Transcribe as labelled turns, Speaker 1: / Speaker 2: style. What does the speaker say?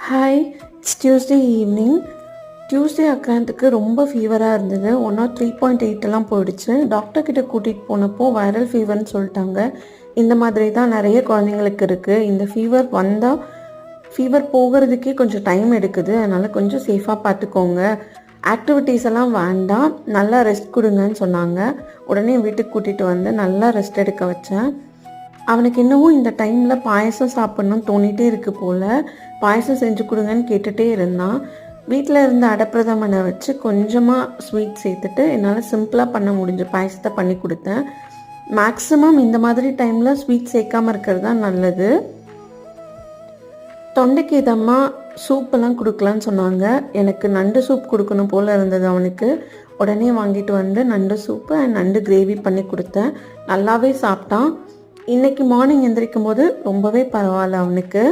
Speaker 1: Hi, it's Tuesday evening. Tuesday அக்ராந்துக்கு ரொம்ப ஃபீவராக இருந்தது. 3.8 போயிடுச்சு. டாக்டர்கிட்ட கூட்டிகிட்டு போனப்போ வைரல் ஃபீவர்னு சொல்லிட்டாங்க. இந்த மாதிரி தான் நிறைய குழந்தைங்களுக்கு இருக்குது. இந்த ஃபீவர் போகிறதுக்கே கொஞ்சம் டைம் எடுக்குது. அதனால் கொஞ்சம் சேஃபாக பார்த்துக்கோங்க. ஆக்டிவிட்டீஸ் எல்லாம் வேண்டாம், நல்லா ரெஸ்ட் கொடுங்கன்னு சொன்னாங்க. உடனே வீட்டுக்கு கூட்டிகிட்டு வந்து நல்லா ரெஸ்ட் எடுக்க வச்சேன். அவனுக்கு இன்னமும் இந்த டைமில் பாயசம் சாப்பிட்ணுன்னு தோணிகிட்டே இருக்குது போல். பாயசம் செஞ்சு கொடுங்கன்னு கேட்டுகிட்டே இருந்தான். வீட்டில் இருந்த அடப்பிரதமனை வச்சு கொஞ்சமாக ஸ்வீட் சேர்த்துட்டு என்னால் சிம்பிளாக பண்ண முடிஞ்ச பாயசத்தை பண்ணி கொடுத்தேன். மேக்ஸிமம் இந்த மாதிரி டைமில் ஸ்வீட் சேர்க்காமல் இருக்கிறது தான் நல்லது. தொண்டைக்கு இதமாக சூப்பெல்லாம் கொடுக்கலான்னு சொன்னாங்க. எனக்கு நண்டு சூப் கொடுக்கணும் போல் இருந்தது அவனுக்கு. உடனே வாங்கிட்டு வந்து நண்டு சூப்பு அண்ட் நண்டு கிரேவி பண்ணி கொடுத்தேன். நல்லாவே சாப்பிட்டான். இன்றைக்கி மார்னிங் எந்திரிக்கும் போது ரொம்பவே பரவாயில்ல அவனுக்கு.